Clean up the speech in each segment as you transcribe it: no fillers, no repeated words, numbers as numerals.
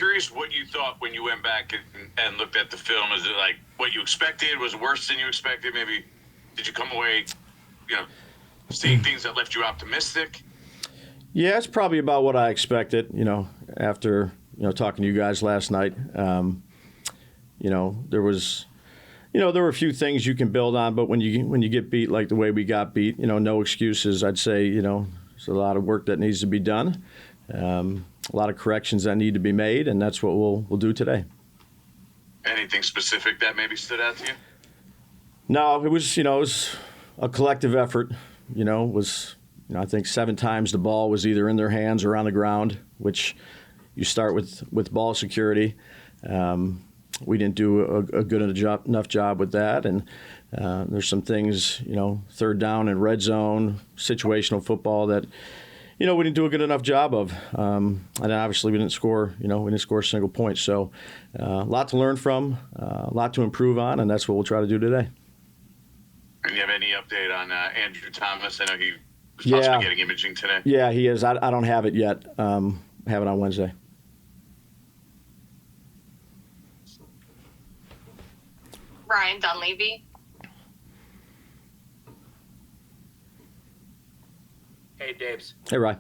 curious what you thought when you went back and looked at the film. Is it like what you expected? Was it worse than you expected? Maybe did you come away, seeing things that left you optimistic? Yeah, it's probably about what I expected, after, talking to you guys last night. There was, there were a few things you can build on, but when you get beat like the way we got beat, no excuses. I'd say, there's a lot of work that needs to be done, a lot of corrections that need to be made, and that's what we'll do today. Anything specific that maybe stood out to you? No, it was a collective effort. I think 7 times the ball was either in their hands or on the ground, which you start with ball security. We didn't do a good enough job with that, and there's some things, third down and red zone, situational football that, we didn't do a good enough job of. And obviously we didn't score a single point. So a lot to learn from, a lot to improve on, and that's what we'll try to do today. And you have any update on Andrew Thomas? I know he was possibly getting imaging today. Yeah, he is. I don't have it yet. Have it on Wednesday. Ryan Dunleavy. Hey, Dabes. Hey, Ryan.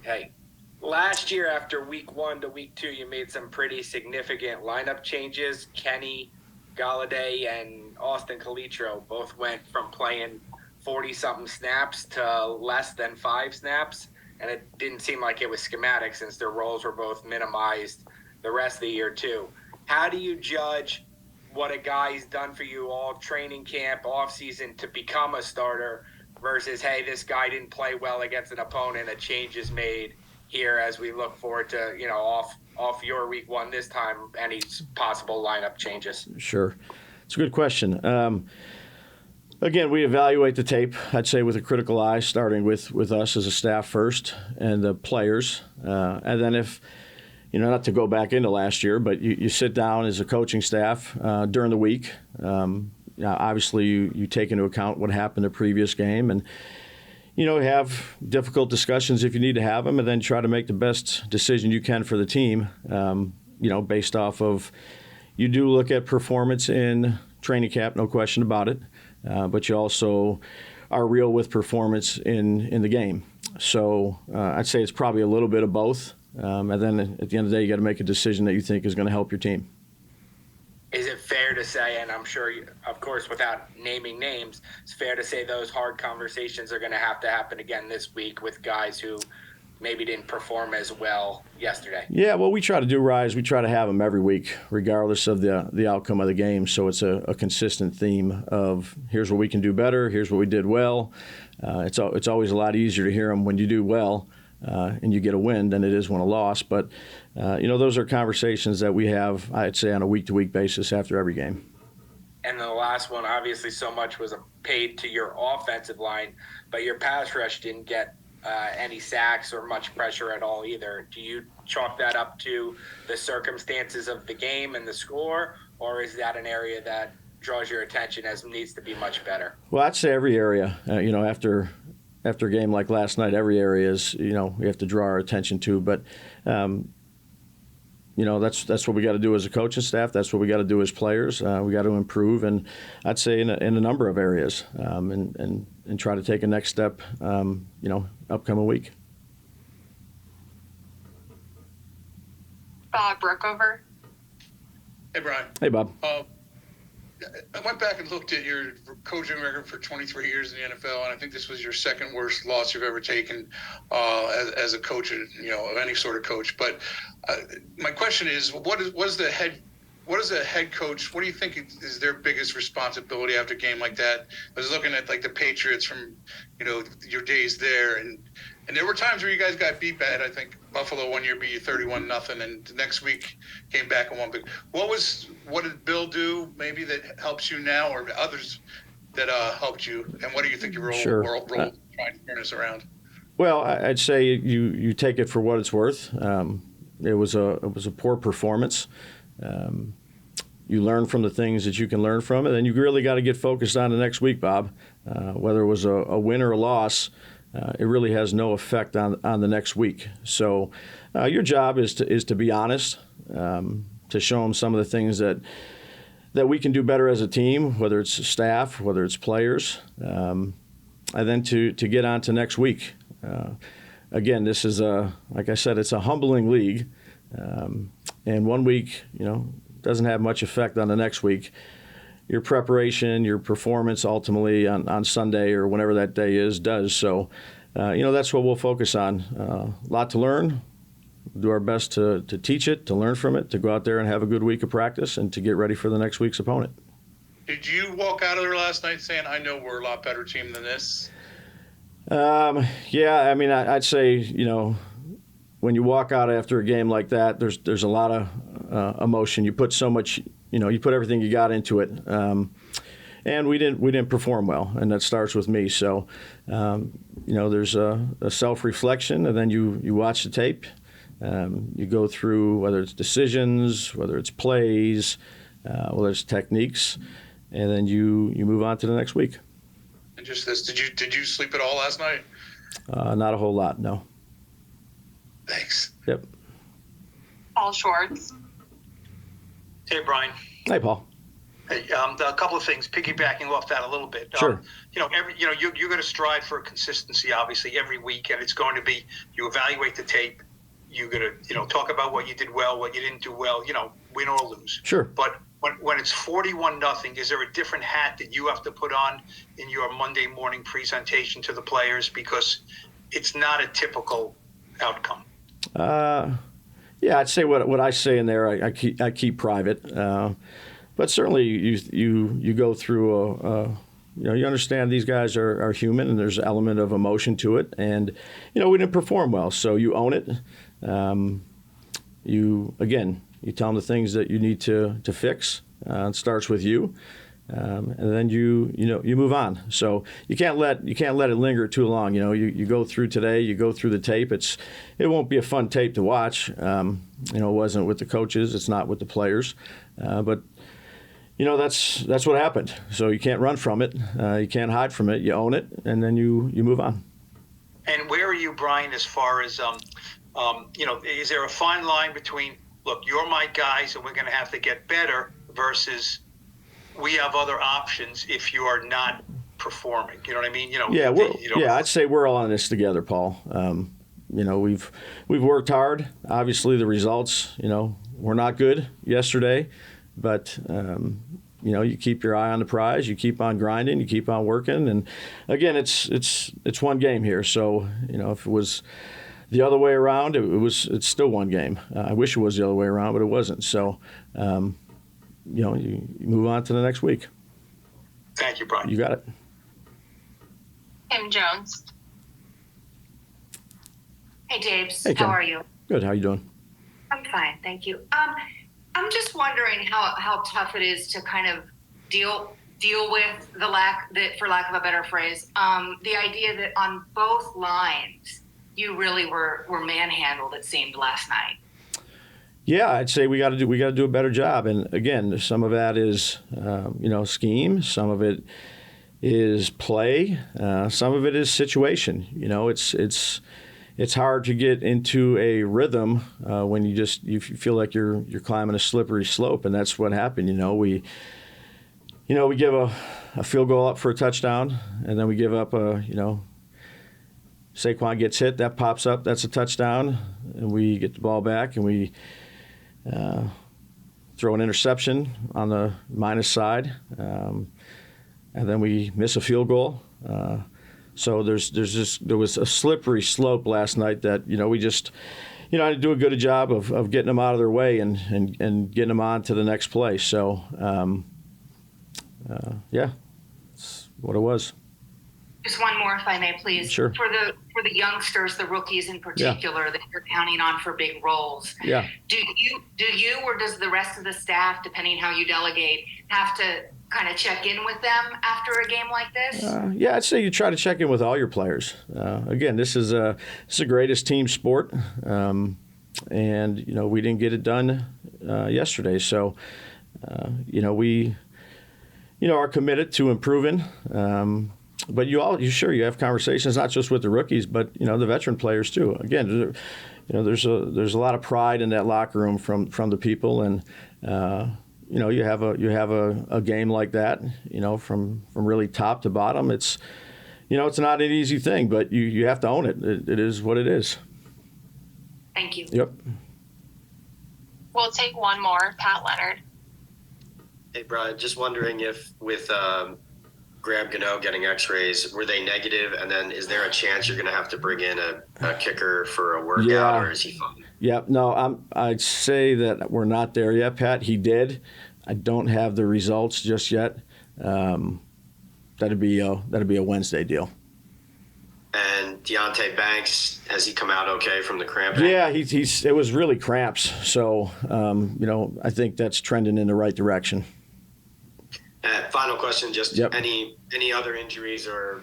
Hey. Last year, after week 1 to week 2, you made some pretty significant lineup changes. Kenny Galladay and Austin Calitro both went from playing 40-something snaps to less than 5 snaps, and it didn't seem like it was schematic since their roles were both minimized the rest of the year, too. How do you judge what a guy's done for you all training camp, offseason to become a starter versus, hey, this guy didn't play well against an opponent, a change is made here as we look forward to, off your week 1 this time, any possible lineup changes? Sure. It's a good question. Again, we evaluate the tape, I'd say, with a critical eye, starting with us as a staff first and the players. And then if, not to go back into last year, but you sit down as a coaching staff during the week. Obviously, you take into account what happened the previous game and, have difficult discussions if you need to have them, and then try to make the best decision you can for the team, based off of, you do look at performance in training camp, no question about it, but you also are real with performance in the game. So I'd say it's probably a little bit of both. And then at the end of the day, you got to make a decision that you think is going to help your team. Is it fair to say, and I'm sure, of course, without naming names, it's fair to say those hard conversations are going to happen again this week with guys who maybe didn't perform as well yesterday? Yeah, what we try to do, Ryan, is we try to have them every week, regardless of the outcome of the game. So it's a consistent theme of here's what we can do better, here's what we did well. It's always a lot easier to hear them when you do well. And you get a win than it is when a loss. But, those are conversations that we have, I'd say, on a week-to-week basis after every game. And then the last one, obviously so much was paid to your offensive line, but your pass rush didn't get any sacks or much pressure at all either. Do you chalk that up to the circumstances of the game and the score, or is that an area that draws your attention as needs to be much better? Well, I'd say every area, after a game like last night, every area is, we have to draw our attention to. But, that's what we got to do as a coaching staff. That's what we got to do as players. We got to improve, and I'd say in a number of areas, and try to take a next step, upcoming week. Bob Brookover. Hey, Brian. Hey, Bob. I went back and looked at your coaching record for 23 years in the NFL, and I think this was your second worst loss you've ever taken as a coach, of any sort of coach. But my question is, what is the head coach? What do you think is their biggest responsibility after a game like that? I was looking at like the Patriots from your days there, and there were times where you guys got beat bad. I think Buffalo one year beat you 31-0, and the next week came back and won big. What did Bill do maybe that helps you now, or others that helped you? And what do you think your role trying to turn this around? Well, I'd say you take it for what it's worth. It was a poor performance. You learn from the things that you can learn from, and then you really got to get focused on the next week, Bob. Whether it was a win or a loss, it really has no effect on the next week. So your job is to be honest, to show them some of the things that we can do better as a team, whether it's staff, whether it's players, and then to get on to next week. Again, this is like I said, it's a humbling league, and 1 week, doesn't have much effect on the next week. Your preparation, your performance ultimately on Sunday or whenever that day is does. So, that's what we'll focus on. A lot to learn. Do our best to teach it, to learn from it, to go out there and have a good week of practice, and to get ready for the next week's opponent. Did you walk out of there last night saying, I know we're a lot better team than this? Yeah, I mean, I'd say, when you walk out after a game like that, there's a lot of emotion. You put so much, you put everything you got into it. And we didn't perform well, and that starts with me. So, there's a self-reflection, and then you watch the tape. You go through whether it's decisions, whether it's plays, whether it's techniques, and then you move on to the next week. And just this, did you sleep at all last night? Not a whole lot, no. Thanks. Yep. Paul Schwartz. Hey, Brian. Hey, Paul. Hey, a couple of things, piggybacking off that a little bit. Sure. You're going to strive for consistency, obviously, every week, and it's going to be you evaluate the tape. You're going to talk about what you did well, what you didn't do well. Win or lose. Sure. But when it's 41-0, is there a different hat that you have to put on in your Monday morning presentation to the players, because it's not a typical outcome? Yeah, I'd say what I say in there I keep private. But certainly you go through you understand these guys are human, and there's an element of emotion to it, and we didn't perform well, so you own it. You tell them the things that you need to fix. It starts with you, and then you move on. So you can't let it linger too long. You go through today, you go through the tape. It won't be a fun tape to watch. It wasn't with the coaches, it's not with the players, but that's what happened. So you can't run from it. You can't hide from it. You own it, and then you move on. And where are you, Brian, as far as is there a fine line between, look, you're my guys and we're going to have to get better, versus we have other options if you are not performing? You know what I mean? I'd say we're all in this together, Paul. We've worked hard. Obviously, the results, were not good yesterday, but you keep your eye on the prize. You keep on grinding. You keep on working. And again, it's one game here. So if it was the other way around, it's still one game. I wish it was the other way around, but it wasn't. So you move on to the next week. Thank you, Brian. You got it. Kim Jones. Hey, James. Hey, Kim. How are you? Good. How you doing? I'm fine, thank you. I'm just wondering how tough it is to kind of deal with for lack of a better phrase, the idea that on both lines you really were manhandled, it seemed, last night. Yeah, I'd say we got to do a better job. And again, some of that is scheme, some of it is play, some of it is situation. It's hard to get into a rhythm when you feel like you're climbing a slippery slope, and that's what happened. We give a field goal up for a touchdown, and then we give up Saquon gets hit, that pops up, that's a touchdown, and we get the ball back, and we throw an interception on the minus side, and then we miss a field goal. So there was a slippery slope last night that we just I had to do a good job of getting them out of their way and getting them on to the next play. So that's what it was. Just one more, if I may, please. Sure. For the youngsters, the rookies in particular, that you're counting on for big roles. Yeah. Do you or does the rest of the staff, depending how you delegate, have to kind of check in with them after a game like this? Yeah, I'd say you try to check in with all your players. Again, this is the greatest team sport, and we didn't get it done yesterday. So we are committed to improving. but you have conversations not just with the rookies, but the veteran players too. Again, there's a lot of pride in that locker room from the people, and you have a game like that, from really top to bottom. It's it's not an easy thing, but you have to own it. It is what it is. Thank you. Yep. We'll take one more. Pat Leonard. Hey, Brian, just wondering if with Graham Gano getting x-rays, were they negative? And then is there a chance you're going to have to bring in a kicker for a workout, or is he fine? Yeah, no, I'd say that we're not there yet, Pat. He did. I don't have the results just yet. That'd be a Wednesday deal. And Deontay Banks, has he come out okay from the cramping? Yeah, it was really cramps. So, I think that's trending in the right direction. Final question, just Yep. any other injuries or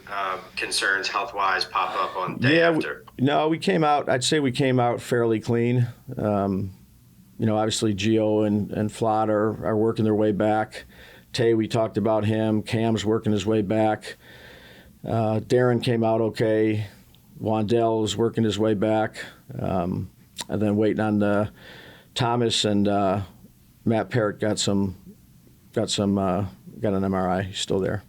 concerns health-wise pop up on day after? We came out, I'd say we came out fairly clean. Obviously Gio and Flott are working their way back. Tay, we talked about him. Cam's working his way back. Darren came out okay. Wandell is working his way back. And then waiting on Thomas and Matt Parrott got an MRI. He's still there.